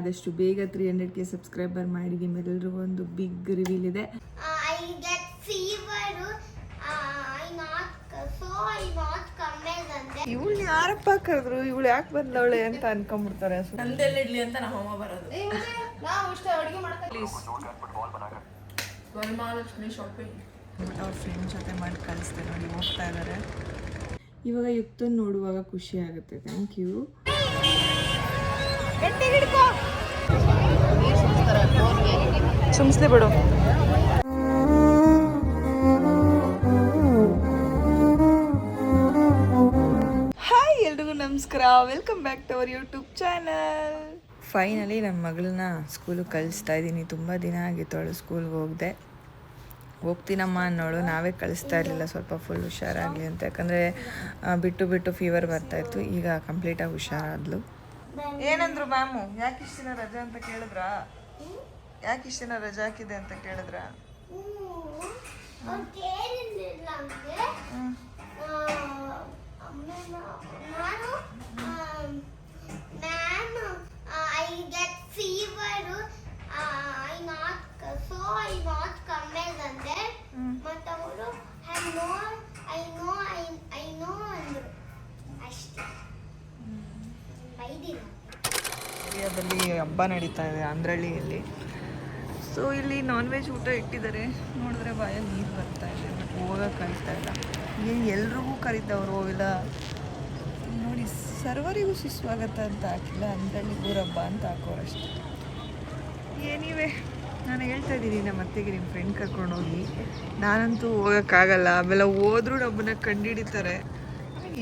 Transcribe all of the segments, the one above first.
ಆದಷ್ಟು ಬೇಗ 300ಕ್ಕೆ ಸಬ್ಸ್ಕ್ರೈಬರ್ ಮಾಡಿ. ನಿಮ್ಮೆಲ್ಲರಿಗೂ ಒಂದು ಬಿಗ್ ರಿವೀಲ್ ಇದೆ. ಇವಳು ಯಾರಪ್ಪ ಕರೆದ್ರು, ಇವಳು ಯಾಕೆ ಬಂದವಳೆ ಅಂತ ಅನ್ಕೊಂಡ್ಬಿಡ್ತಾರೆ. ನಂದೆಲ್ಲ ಇಡ್ಲಿ ಅಂತ ನಮ್ಮ ಅಮ್ಮ ಬರೋದು. ವರಮಹಾಲಕ್ಷ್ಮಿ ಶಾಪಿಂಗ್ ಅವ್ರ ಫ್ರೆಂಡ್ ಜೊತೆ ಮಾಡಿ ಕಳಿಸ್ತೆ ನೋಡಿ, ಹೋಗ್ತಾ ಇದ್ದಾರೆ. ಇವಾಗ ಯುಕ್ತನ್ ನೋಡುವಾಗ ಖುಷಿ ಆಗುತ್ತೆ. Thank you. ಸುಮ್ಸ್ಲಿ ಬಿಡು. ಹಾಯ್, ಎಲ್ರಿಗೂ ನಮಸ್ಕಾರ. Welcome back to our YouTube channel. Finally ನನ್ನ ಮಗಳನ್ನ ಸ್ಕೂಲಿಗೆ ಕಳಿಸ್ತಾ ಇದ್ದೀನಿ. ತುಂಬ ದಿನ ಆಗಿತ್ತು ಅವಳು ಸ್ಕೂಲ್ಗೆ ಹೋಗ್ತೀನಮ್ಮ ಅನ್ನೋಳು. ನಾವೇ ಕಳಿಸ್ತಾ ಇರಲಿಲ್ಲ, ಸ್ವಲ್ಪ ಫುಲ್ ಹುಷಾರಾಗಲಿ ಅಂತ. ಯಾಕಂದರೆ ಬಿಟ್ಟು ಬಿಟ್ಟು ಫೀವರ್ ಬರ್ತಾಯಿತ್ತು. ಈಗ ಕಂಪ್ಲೀಟಾಗಿ ಹುಷಾರಾದ್ಲು. ಏನಂದ್ರು ಮ್ಯಾಮು? ಯಾಕೆ ಇಷ್ಟು ದಿನ ರಜೆ ಅಂತ ಕೇಳಿದ್ರಾ? ಯಾಕೆ ಇಷ್ಟು ದಿನ ರಜೆ ಹಾಕಿದೆ ಅಂತ ಕೇಳಿದ್ರಾ? ಏರಿಯಾದಲ್ಲಿ ಹಬ್ಬ ನಡೀತಾ ಇದೆ ಅಂದ್ರಳ್ಳಿಯಲ್ಲಿ. ಸೊ ಇಲ್ಲಿ ನಾನ್ ವೆಜ್ ಊಟ ಇಟ್ಟಿದ್ದಾರೆ. ನೋಡಿದ್ರೆ ಬಾಯಲ್ಲಿ ನೀರು ಬರ್ತಾ ಇದೆ, ಬಟ್ ಹೋಗೋಕೆ ಆಗ್ತಾ ಇಲ್ಲ. ಏನು ಎಲ್ರಿಗೂ ಕರೀತವ್ರು ಇಲ್ಲ ನೋಡಿ. ಸರ್ವರಿಗೂ ಸುಸ್ವಾಗತ ಅಂತ ಹಾಕಿಲ್ಲ, ಅಂದ್ರಳ್ಳಿ ಊರಬ್ಬ ಅಂತ ಹಾಕೋರಷ್ಟೆ. ಏನಿವೆ, ನಾನು ಹೇಳ್ತಾ ಇದ್ದೀನಿ ನಮ್ಮ ಅತ್ತೆಗೆ ನಿಮ್ಮ ಫ್ರೆಂಡ್ ಕರ್ಕೊಂಡೋಗಿ. ನಾನಂತೂ ಹೋಗೋಕ್ಕಾಗಲ್ಲ. ಆಮೇಲೆ ಹೋದ್ರೂ ನಮ್ಮನ್ನ ಕಂಡುಹಿಡಿತಾರೆ.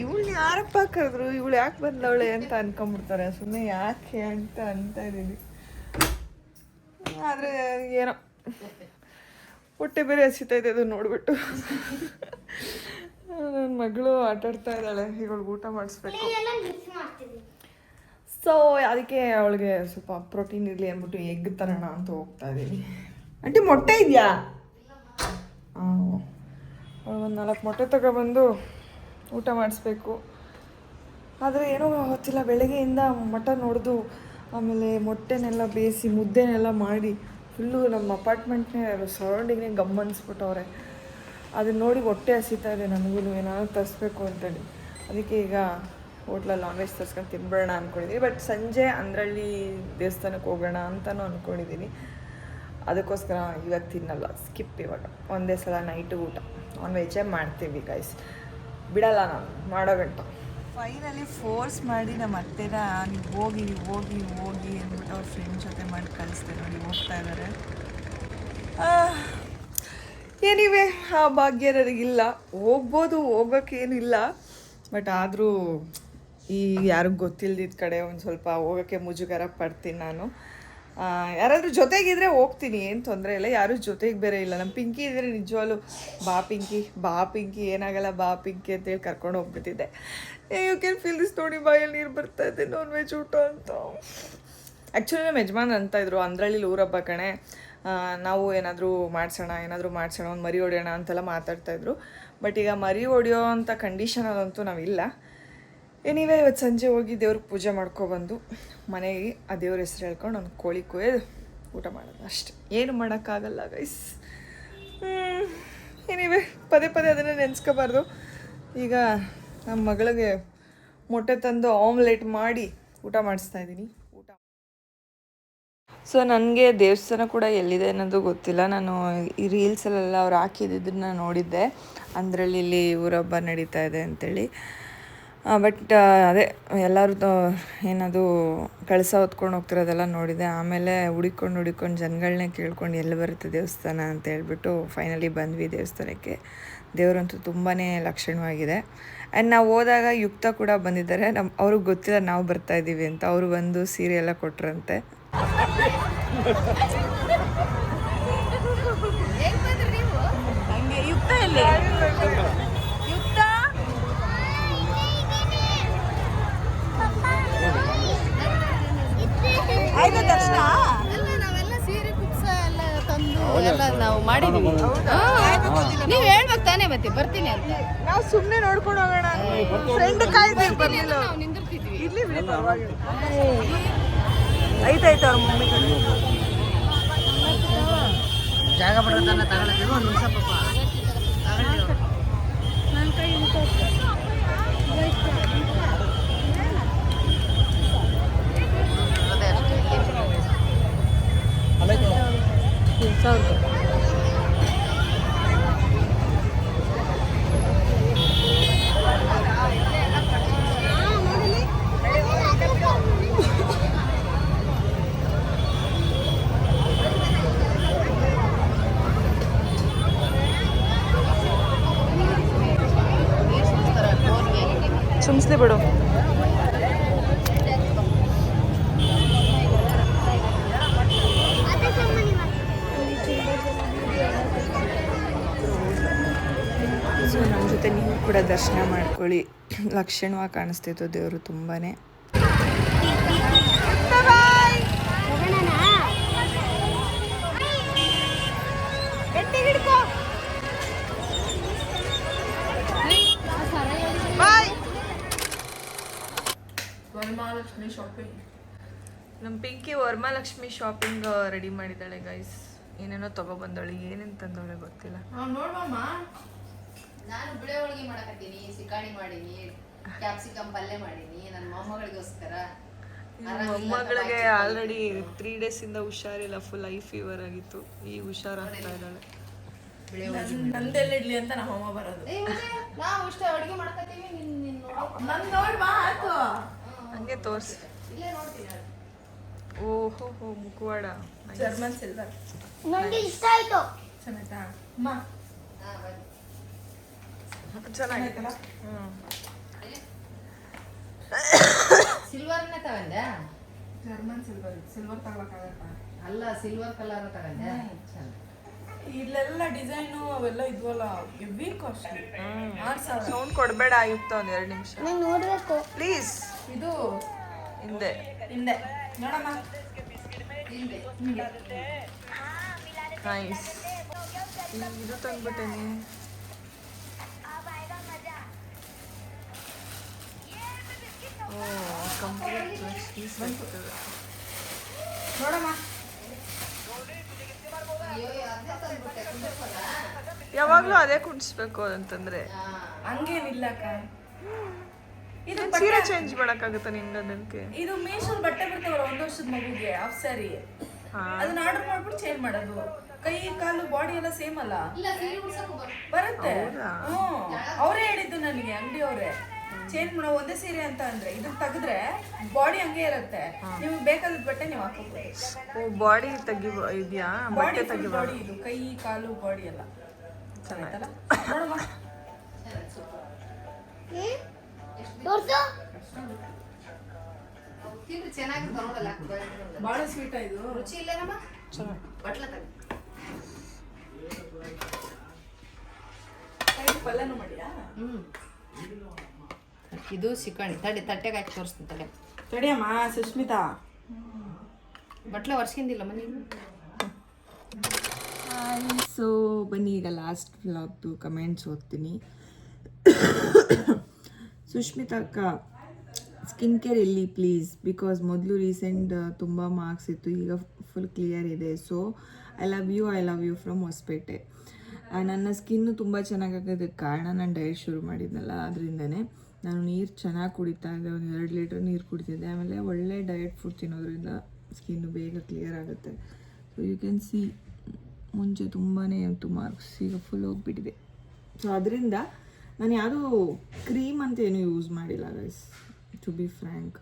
ಇವಳು ಯಾರಪ್ಪ ಕರೆದ್ರು, ಇವಳು ಯಾಕೆ ಬಂದವಳೆ ಅಂತ ಅನ್ಕೊಂಡ್ಬಿಡ್ತಾರೆ. ಸುಮ್ಮನೆ ಯಾಕೆ ಅಂತ ಇದ್ದೀನಿ. ಆದರೆ ಏನೋ ಹೊಟ್ಟೆ ಬೇರೆ ಹಸಿತೈತೆ ಅದು ನೋಡ್ಬಿಟ್ಟು. ನನ್ನ ಮಗಳು ಆಟಾಡ್ತಾ ಇದ್ದಾಳೆ, ಇವಳಿಗೆ ಊಟ ಮಾಡಿಸ್ಬೇಕು. ಸೊ ಅದಕ್ಕೆ ಅವಳಿಗೆ ಸ್ವಲ್ಪ ಪ್ರೋಟೀನ್ ಇರಲಿ ಅಂದ್ಬಿಟ್ಟು ಎಗ್ ತರೋಣ ಅಂತ ಹೋಗ್ತಾ ಇದ್ದೀನಿ. ಆಂಟಿ ಮೊಟ್ಟೆ ಇದೆಯಾ? ಒಂದು 4 ಮೊಟ್ಟೆ ತಗೊಬಂದು ಊಟ ಮಾಡಿಸ್ಬೇಕು. ಆದರೆ ಏನೋ ಗೊತ್ತಿಲ್ಲ, ಬೆಳಗ್ಗೆಯಿಂದ ಮಟನ್ ಹೊಡೆದು ಆಮೇಲೆ ಮೊಟ್ಟೆನೆಲ್ಲ ಬೇಯಿಸಿ ಮುದ್ದೆನೆಲ್ಲ ಮಾಡಿ ಫುಲ್ಲು ನಮ್ಮ ಅಪಾರ್ಟ್ಮೆಂಟ್ನೇ ಸರೌಂಡಿಂಗ್ನೇ ಗಮ್ ಅನ್ಸ್ಬಿಟ್ಟವ್ರೆ. ಅದನ್ನ ನೋಡಿ ಹೊಟ್ಟೆ ಹಸಿತಾ ಇದೆ ನನಗೂ. ಏನಾದ್ರು ತರಿಸ್ಬೇಕು ಅಂತೇಳಿ ಅದಕ್ಕೆ ಈಗ ಹೋಟ್ಲಲ್ಲಿ ನಾನ್ ವೆಜ್ ತರ್ಸ್ಕೊಂಡು ತಿನ್ಬೇಡ ಅಂದ್ಕೊಂಡಿದ್ದೀನಿ. ಬಟ್ ಸಂಜೆ ಅಂದ್ರಳ್ಳಿ ದೇವಸ್ಥಾನಕ್ಕೆ ಹೋಗೋಣ ಅಂತಲೂ ಅಂದ್ಕೊಂಡಿದ್ದೀನಿ. ಅದಕ್ಕೋಸ್ಕರ ಇವಾಗ ತಿನ್ನಲ್ಲ, ಸ್ಕಿಪ್. ಇವಾಗ ಒಂದೇ ಸಲ ನೈಟು ಊಟ ನಾನ್ ವೆಜ್ಜೇ ಮಾಡ್ತೀವಿ ಗೈಸ್, ಬಿಡಲ್ಲ ನಾನು ಮಾಡೋ ಗಂಟ. ಫೈನಲಿ ಫೋರ್ಸ್ ಮಾಡಿ ನಮ್ಮ ಅತ್ತೆನ ನೀವು ಹೋಗಿ ಅಂದ್ಬಿಟ್ಟು ಅವ್ರ ಫ್ರೆಂಡ್ ಜೊತೆ ಮಾಡಿ ಕಳಿಸ್ತೆ ನೋಡಿ, ಹೋಗ್ತಾ ಇದ್ದಾರೆ. ಏನಿವೆ, ಆ ಭಾಗ್ಯ ನನಗಿಲ್ಲ. ಹೋಗ್ಬೋದು, ಹೋಗೋಕ್ಕೇನಿಲ್ಲ. ಬಟ್ ಆದರೂ ಈ ಯಾರಿಗೂ ಗೊತ್ತಿಲ್ಲದಿದ್ದ ಕಡೆ ಒಂದು ಸ್ವಲ್ಪ ಹೋಗೋಕ್ಕೆ ಮುಜುಗರ ಪಡ್ತೀನಿ ನಾನು. ಯಾರಾದರೂ ಜೊತೆಗಿದ್ರೆ ಹೋಗ್ತೀನಿ, ಏನು ತೊಂದರೆ ಇಲ್ಲ. ಯಾರೂ ಜೊತೆಗೆ ಬೇರೆ ಇಲ್ಲ. ನಮ್ಮ ಪಿಂಕಿ ಇದ್ದರೆ ನಿಜವಾಗ್ಲೂ ಬಾ ಪಿಂಕಿ ಏನಾಗಲ್ಲ ಬಾ ಪಿಂಕಿ ಅಂತೇಳಿ ಕರ್ಕೊಂಡು ಹೋಗ್ಬಿಟ್ಟಿದ್ದೆ. ಯು ಕ್ಯಾನ್ ಫೀಲ್ ದಿಸ್ ನೋಡಿ, ಬಾಯಲ್ಲಿ ನೀರು ಬರ್ತಾಯಿದೆ. ನಾನ್ ವೆಜ್ ಊಟ ಅಂತ ಆ್ಯಕ್ಚುಲಿ ನಮ್ಮ ಯಜಮಾನ್ ಅಂತಾಯಿದ್ರು, ಅಂದ್ರಳ್ಳಿ ಊರಬ್ಬ ಕಣೆ, ನಾವು ಏನಾದರೂ ಮಾಡಿಸೋಣ ಒಂದು ಮರಿ ಹೊಡೆಯೋಣ ಅಂತೆಲ್ಲ ಮಾತಾಡ್ತಾಯಿದ್ರು. ಬಟ್ ಈಗ ಮರಿ ಹೊಡೆಯೋ ಅಂಥ ಕಂಡೀಷನಲ್ಲಂತೂ ನಾವಿಲ್ಲ. ಏನಿವೆ, ಇವತ್ತು ಸಂಜೆ ಹೋಗಿ ದೇವ್ರಿಗೆ ಪೂಜೆ ಮಾಡ್ಕೊಬಂದು ಮನೆಗೆ ಆ ದೇವ್ರ ಹೆಸ್ರು ಹೇಳ್ಕೊಂಡು ಒಂದು ಕೋಳಿ ಕೊಯ್ದು ಊಟ ಮಾಡೋದು ಅಷ್ಟೆ. ಏನು ಮಾಡೋಕ್ಕಾಗಲ್ಲ ಗೈಸ್. ಏನಿವೆ, ಪದೇ ಅದನ್ನು ನೆನೆಸ್ಕೋಬಾರ್ದು. ಈಗ ನಮ್ಮ ಮಗಳಿಗೆ ಮೊಟ್ಟೆ ತಂದು ಆಮ್ಲೆಟ್ ಮಾಡಿ ಊಟ ಮಾಡಿಸ್ತಾ ಇದ್ದೀನಿ. ಸೊ ನನಗೆ ದೇವಸ್ಥಾನ ಕೂಡ ಎಲ್ಲಿದೆ ಅನ್ನೋದು ಗೊತ್ತಿಲ್ಲ. ನಾನು ಈ ರೀಲ್ಸಲ್ಲೆಲ್ಲ ಅವ್ರು ಹಾಕಿದ್ದನ್ನ ನೋಡಿದ್ದೆ, ಅಂದ್ರಲ್ಲಿ ಇಲ್ಲಿ ಊರಬ್ಬ ನಡೀತಾ ಇದೆ ಅಂಥೇಳಿ. ಬಟ್ ಅದೇ ಎಲ್ಲರೂ ಏನದು ಕಳಸ ಹೊತ್ಕೊಂಡು ಹೋಗ್ತಿರೋದೆಲ್ಲ ನೋಡಿದೆ. ಆಮೇಲೆ ಹುಡಿಕೊಂಡು ಜನಗಳನ್ನೇ ಕೇಳ್ಕೊಂಡು ಎಲ್ಲಿ ಬರುತ್ತೆ ದೇವಸ್ಥಾನ ಅಂತ ಹೇಳ್ಬಿಟ್ಟು ಫೈನಲಿ ಬಂದ್ವಿ ದೇವಸ್ಥಾನಕ್ಕೆ. ದೇವರಂತೂ ತುಂಬಾ ಲಕ್ಷಣವಾಗಿದೆ. ಆ್ಯಂಡ್ ನಾವು ಹೋದಾಗ ಯುಕ್ತ ಕೂಡ ಬಂದಿದ್ದಾರೆ. ಅವ್ರಿಗೆ ಗೊತ್ತಿಲ್ಲ ನಾವು ಬರ್ತಾಯಿದ್ದೀವಿ ಅಂತ. ಅವರು ಬಂದು ಸೀರೆ ಎಲ್ಲ ಕೊಟ್ರಂತೆ. ಯುಕ್ತ ಎಲ್ಲಿ? ಆಯ್ತು ದರ್ಶನ. ನಾವೆಲ್ಲ ಸೀರೆ ಕುಪ್ಸ ಎಲ್ಲ ತಂದು ಎಲ್ಲ ನಾವು ಮಾಡಿದೀವಿ. ನೀವು ಹೇಳ್ಬೇಕು ತಾನೇ ಮತ್ತೆ ಬರ್ತೀನಿ ಅಂತ. ನಾವು ಸುಮ್ಮನೆ ನೋಡ್ಕೊಂಡು ಹೋಗೋಣ. ಫ್ರೆಂಡ್ ಕಾಯ್ದೆ ಬರಲಿಲ್ಲ. ನಾವು ನಿಂದಿರ್ತಿದ್ವಿ. ಇರ್ಲಿ ಬಿಡಿ, ಪರವಾಗಿಲ್ಲ. ಐತೈತೆ ಅವ್ರ ಮಮ್ಮಿ ಜಾಗ ಬಿಡೋದನ್ನ ತಗೊಳಕ್ಕೆ ಒಂದು ನಿಮಿಷ ಪಾಪ ನನ್ನ ಕೈ ಸುಮ್ಸ್ಲಿ ಬಿಡು. ಸೊ ನಮ್ಮ ಜೊತೆ ನೀವು ಕೂಡ ದರ್ಶನ ಮಾಡ್ಕೊಳ್ಳಿ. ಲಕ್ಷಣವಾಗಿ ಕಾಣಿಸ್ತಿತ್ತು ದೇವರು ತುಂಬಾ. ವರಮಹಾಲಕ್ಷ್ಮಿ ಶಾಪಿಂಗ್, ನಮ್ಮ ಪಿಂಕಿ ವರಮಹಾಲಕ್ಷ್ಮಿ ಶಾಪಿಂಗ್ ರೆಡಿ ಮಾಡಿದ್ದಾಳೆ ಗೈಸ್. ಏನೇನೋ ತಗೊಬಂದವಳೆ, ಏನೇನು ತಂದವಳೆ ಗೊತ್ತಿಲ್ಲ. ನಾನು ಬಿಳೆ ಹೋಳಿಗೆ ಮಾಡಕತ್ತೀನಿ, ಸಿಕಾಣಿ ಮಾಡೀನಿ, ಕ್ಯಾಪ್ಸಿಕಮ್ ಪಲ್ಯ ಮಾಡೀನಿ ನನ್ನ ಮೊಮ್ಮಗಳಿಗೋಸ್ಕರ. ಮೊಮ್ಮಗಳಿಗೆ ಆಲ್ರೆಡಿ 3 days ಇಂದ ಹುಷಾರಿಲ್ಲ, ಫುಲ್ ಐ ಫೀವರ್ ಆಗಿತ್ತು. ಈಗ ಹುಷಾರಾಗ್ತಾ ಇದ್ದಾಳೆ. ನಂದೆಲ್ಲ ಇಡ್ಲಿ ಅಂತ ನಮ್ಮ ಅಮ್ಮ ಬರೋದು. ನಾವು ಇಷ್ಟ ಅಡುಗೆ ಮಾಡ್ಕತ್ತೀವಿ, ನನ್ ನೋಡ್ ಬಾ ಆಯ್ತು. ಹಂಗೆ ತೋರ್ಸಿ. ಇಲ್ಲೇ ನೋಡ್ತೀನಿ. ಓಹೋ ಹೋ ಮುಖವಾಡ ಜರ್ಮನ್ ಸಿಲ್ವರ್ ನನಗೆ ಇಷ್ಟ ಆಯ್ತು. ಚೆನ್ನಾಯ್ತಾ ಅಮ್ಮ? ಚೆನ್ನಾಗಿತ್ತಲ್ಲ. ಸಿಲ್ವರ್ನ ತಗೊಂಡೆ. ಜರ್ಮನ್ ಸಿಲ್ವರ್, ಸಿಲ್ವರ್ ತಗೊಳಕ್ಕಾಗತ್ತ? ಅಲ್ಲ, ಸಿಲ್ವರ್ ಕಲರ್ ತಗೊಂಡೆ. ಇಲ್ಲೆಲ್ಲ ಡಿಸೈನು ಅವೆಲ್ಲ ಇದ್ವಲ್ಲ, ಹೆವಿ ಕಾಸ್ಟ್ಲಿ. 6000. ಸೌಂಡ್ ಕೊಡಬೇಡ ಆಯುಕ್ತ, ಒಂದು 2 ನಿಮಿಷ ನಂಗೆ ನೋಡ್ಬೇಕು. ಪ್ಲೀಸ್. ಇದು ಹಿಂದೆ ಹಿಂದೆ ನೋಡಮ್ಮ. ಹಿಂದೆ ನೈಸ್. ಇದು ತಂದ್ಬಿಟ್ಟೇನೆ. ಓ ಕಂಪ್ಲೀಟ್ ನೋಡಮ್ಮ. ಯಾವಾಗ್ಲೂ ಅದೇ ಕುಣಿಸ್ಬೇಕು ಅಂತಂದ್ರೆ ಹಂಗೇನಿಲ್ಲ ಅಕ್ಕ. ಇದು ಸೀರೆ ಚೇಂಜ್ ಮಾಡಕ್ಕಾಗತ್ತ ನಿಂಗೆ? ಅದಕ್ಕೆ ಇದು ಮೀಶೋಲ್ ಬಟ್ಟೆ ಬರ್ತಾವಲ್ಲ 1 ವರ್ಷದ ಮಗುಗೆ ಹಾಫ್ ಸ್ಯಾರಿ, ಅದನ್ನ ಆರ್ಡರ್ ಮಾಡ್ಬಿಟ್ಟು ಚೇಂಜ್ ಮಾಡೋದು. ಕೈ ಕಾಲು ಬಾಡಿ ಎಲ್ಲ ಸೇಮ್ ಅಲ್ಲ, ಬರುತ್ತೆ. ಅವರೇ ಹೇಳಿದ್ದು ನನಗೆ, ಅಂಗಡಿ ಅವರೇ ಚೇಂಜ್ ಮಾಡೋ ಒಂದೇ ಸೀರೆ ಅಂತ ಅಂದ್ರೆ. ಇದನ್ನ ತೆಗೆದ್ರೆ ಬಾಡಿ ಹಂಗೆ ಇರುತ್ತೆ, ನಿಮ್ಗೆ ಬೇಕಾದ ಬಟ್ಟೆ ನೀವು ಹಾಕೋಬಹುದು. ಓ ಬಾಡಿ ತೆಗಿ ಇದೆಯಾ? ಬಟ್ಟೆ ತೆಗಿ ಬಾಡಿ, ಇದು ಕೈ ಕಾಲು ಬಾಡಿ ಎಲ್ಲ ಚೆನ್ನಾಗಿತ್ತಲ್ಲ. ನೋಡಮ್ಮ ತೋರ್ಸು. ತಿಂದ್ರೆ ಚೆನ್ನಾಗಿತ್ತು ನೋಡಲ್ಲ. ಬಹಳ ಸ್ವೀಟ್ ಇದು. ರುಚಿ ಇಲ್ಲೇನಮ್ಮ? ಬಟ್ಲ ತಗ. ಪಲ್ಯನೂ ಮಾಡಿಯಾ? ಇದು ಸಿಕ್ಕಣಿ. ತಟ್ಟೆಗೆ ಹಾಕಿ ತೋರಿಸ್ತೀನಿ ತಡೆ. ತಡಿಯಮ್ಮ ಸುಷ್ಮಿತಾ. ಬಟ್ಲ ವರ್ಷಕ್ಕಿಂದಿಲ್ಲ ಮನೆ. ಸೊ ಬನ್ನಿ ಈಗ ಲಾಸ್ಟ್ ವ್ಲಾಗ್ದು ಕಮೆಂಟ್ಸ್ ಓದ್ತೀನಿ. ಸುಷ್ಮಿತಾ ಅಕ್ಕ, ಸ್ಕಿನ್ ಕೇರ್ ಎಲ್ಲಿ ಪ್ಲೀಸ್? ಬಿಕಾಸ್ ಮೊದಲು ರೀಸೆಂಟ್ ತುಂಬ ಮಾರ್ಕ್ಸ್ ಇತ್ತು, ಈಗ ಫುಲ್ ಕ್ಲಿಯರ್ ಇದೆ. So I love you from Hospete. ನನ್ನ ಸ್ಕಿನ್ನು ತುಂಬ ಚೆನ್ನಾಗಾಗೋದಕ್ಕೆ ಕಾರಣ ನಾನು ಡಯಟ್ ಶುರು ಮಾಡಿದ್ನಲ್ಲ, ಅದರಿಂದನೇ. ನಾನು ನೀರು ಚೆನ್ನಾಗಿ ಕುಡಿತಾ ಇದ್ದೆ, ಒಂದು 2 ಲೀಟ್ರ್ ನೀರು ಕುಡಿತಿದ್ದೆ. ಆಮೇಲೆ ಒಳ್ಳೆ ಡಯಟ್ ಫುಡ್ ತಿನ್ನೋದ್ರಿಂದ ಸ್ಕಿನ್ನು ಬೇಗ ಕ್ಲಿಯರ್ ಆಗುತ್ತೆ. ಸೊ ಯು ಕ್ಯಾನ್ ಸಿ, ಮುಂಚೆ ತುಂಬಾ ಇತ್ತು ಮಾರ್ಕ್ಸ್, ಈಗ ಫುಲ್ ಹೋಗ್ಬಿಟ್ಟಿದೆ. ಸೊ ಅದರಿಂದ ನಾನು ಯಾವುದೂ ಕ್ರೀಮ್ ಅಂತ ಏನೂ ಯೂಸ್ ಮಾಡಿಲ್ಲ ಗೈಸ್, ಟು ಬಿ ಫ್ರ್ಯಾಂಕ್.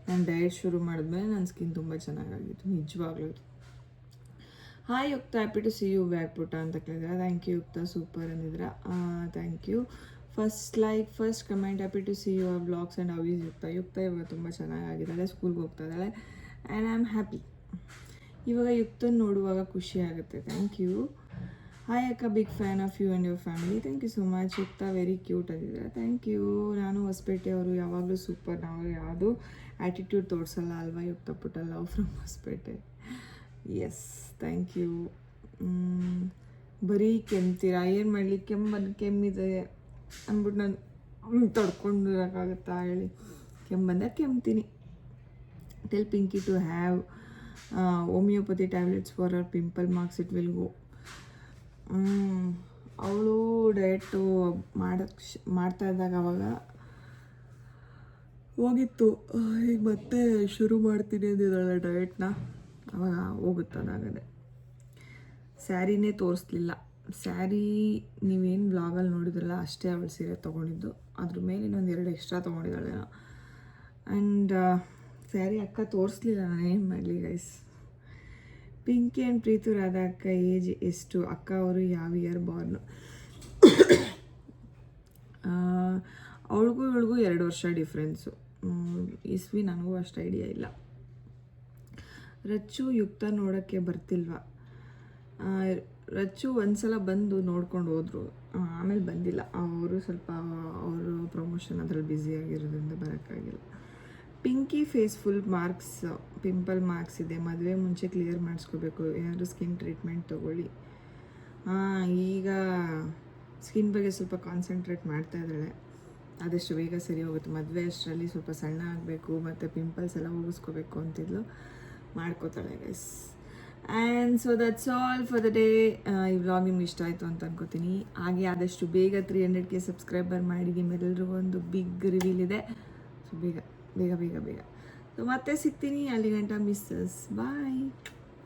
ನಾನು ಡಯಟ್ ಶುರು ಮಾಡಿದ್ಮೇಲೆ ನನ್ನ ಸ್ಕಿನ್ ತುಂಬ ಚೆನ್ನಾಗಾಗಿತ್ತು, ನಿಜವಾಗ್ಲೂ. Hi Yukta, happy to see you back ಪುಟ್ಟ ಅಂತ ಕೇಳಿದ್ರೆ. ಥ್ಯಾಂಕ್ ಯು ಯುಕ್ತ, ಸೂಪರ್ ಅಂದಿದ್ರ. Thank you. First comment, happy to see your blogs and how is Yukta ಇವಾಗ ತುಂಬ ಚೆನ್ನಾಗಿದ್ದಾಳೆ, ಸ್ಕೂಲ್ಗೆ ಹೋಗ್ತಾ ಇದ್ದಾಳೆ ಆ್ಯಂಡ್ ಐ ಆಮ್ ಹ್ಯಾಪಿ. ಇವಾಗ ಯುಕ್ತನ ನೋಡುವಾಗ ಖುಷಿ ಆಗುತ್ತೆ. Thank you. ಹಾಯ್ ಅಕ್ಕ, big fan of you and your family. Thank you so much Yukta, very cute ಅಂದಿದ್ದಾರೆ. Thank you. ನಾನು ಹೊಸಪೇಟೆಯವರು, ಯಾವಾಗಲೂ ಸೂಪರ್, ನಾವು ಯಾವುದು ಆ್ಯಟಿಟ್ಯೂಡ್ ತೋರಿಸಲ್ಲ ಅಲ್ವಾ ಯುಕ್ತ ಪುಟ್ಟ. Love from Hospete. Yes, thank you. ಬರೀ ಕೆಮ್ತೀರಾ, ಏನು ಮಾಡಲಿ, ಕೆಮ್ಮಿದೆ ಅಂದ್ಬಿಟ್ಟು ನಾನು ತಡ್ಕೊಂಡು ಇರೋಕ್ಕಾಗುತ್ತಾ ಹೇಳಿ? ಕೆಮ್ಮು ಬಂದಾಗ ಕೆಮ್ತೀನಿ. Tell Pinky to have homeopathy tablets for our pimple marks it will go. ಅವಳು ಡಯಟು ಮಾಡ್ತಾ ಇದ್ದಾಗ ಅವಾಗ ಹೋಗಿತ್ತು. ಈಗ ಮತ್ತೆ ಶುರು ಮಾಡ್ತೀನಿ ಅಂದಿದ್ದಾಳೆ ಡಯಟ್ನ, ಅವಾಗ ಹೋಗುತ್ತದಾಗದೆ. ಸ್ಯಾರಿನೇ ತೋರಿಸ್ಲಿಲ್ಲ. ಸ್ಯಾರಿ ನೀವೇನು ಬ್ಲಾಗಲ್ಲಿ ನೋಡಿದ್ರಲ್ಲ ಅಷ್ಟೇ ಅವಳು ಸೀರೆ ತೊಗೊಂಡಿದ್ದು, ಅದ್ರ ಮೇಲೆ ಇನ್ನೊಂದು 2 ಎಕ್ಸ್ಟ್ರಾ ತೊಗೊಂಡಿದ್ದಾಳೆ. ಆ್ಯಂಡ್ ಸ್ಯಾರಿ ಅಕ್ಕ ತೋರಿಸ್ಲಿಲ್ಲ, ನಾನು ಏನು ಮಾಡಲಿ ಗೈಸ್. ಪಿಂಕಿ ಆ್ಯಂಡ್ ಪ್ರೀತು ರಾಧಾ ಅಕ್ಕ ಏಜ್ ಎಷ್ಟು? ಅಕ್ಕ ಅವರು ಯಾವ ಇಯರ್ ಬಾರ್ನು? ಅವಳಿಗೂ ಇವಳಿಗೂ 2 ವರ್ಷ ಡಿಫ್ರೆನ್ಸು. ಇಸ್ವಿ ನನಗೂ ಅಷ್ಟು ಐಡಿಯಾ ಇಲ್ಲ. ರಚ್ಚು ಯುಕ್ತ ನೋಡೋಕ್ಕೆ ಬರ್ತಿಲ್ವಾ? ರಚ್ಚು ಒಂದ್ಸಲ ಬಂದು ನೋಡ್ಕೊಂಡು ಹೋದರು, ಆಮೇಲೆ ಬಂದಿಲ್ಲ. ಅವರು ಸ್ವಲ್ಪ ಅವರು ಪ್ರಮೋಷನ್ ಅದ್ರಲ್ಲಿ ಬ್ಯುಸಿಯಾಗಿರೋದ್ರಿಂದ ಬರೋಕ್ಕಾಗಿಲ್ಲ. Pinky face full marks, pimple marks ಇದೆ, ಮದುವೆ ಮುಂಚೆ ಕ್ಲಿಯರ್ ಮಾಡಿಸ್ಕೋಬೇಕು. ಏನಾದರೂ ಸ್ಕಿನ್ ಟ್ರೀಟ್ಮೆಂಟ್ ತೊಗೊಳ್ಳಿ. ಈಗ ಸ್ಕಿನ್ ಬಗ್ಗೆ ಸ್ವಲ್ಪ ಕಾನ್ಸಂಟ್ರೇಟ್ ಮಾಡ್ತಾ ಇದ್ದಾಳೆ, ಆದಷ್ಟು ಬೇಗ ಸರಿ ಹೋಗುತ್ತೆ. ಮದುವೆ ಅಷ್ಟರಲ್ಲಿ ಸ್ವಲ್ಪ ಸಣ್ಣ ಆಗಬೇಕು ಮತ್ತು ಪಿಂಪಲ್ಸ್ ಎಲ್ಲ ಹೋಗಿಸ್ಕೋಬೇಕು ಅಂತಿದ್ಲು, ಮಾಡ್ಕೋತಾಳೆ guys. And so that's all for the day. ಈ ವ್ಲಾಗ್ ನಿಮ್ಗೆ ಇಷ್ಟ ಆಯಿತು ಅಂತ ಅನ್ಕೋತೀನಿ. ಹಾಗೆ ಆದಷ್ಟು ಬೇಗ 300K ಸಬ್ಸ್ಕ್ರೈಬರ್ ಮಾಡಿ. ನಿಮ್ಮೆಲ್ಲರಿಗೂ ಒಂದು ಬಿಗ್ ರಿವೀಲ್ ಇದೆ, ಸೊ ಬೇಗ ಬೇಗ ಬೇಗ ಬೇಗ. ಸೊ ಮತ್ತೆ ಸಿಗ್ತೀನಿ, ಅಲ್ಲಿ ಗಂಟ ಮಿಸ್ಸಸ್ ಬಾಯ್.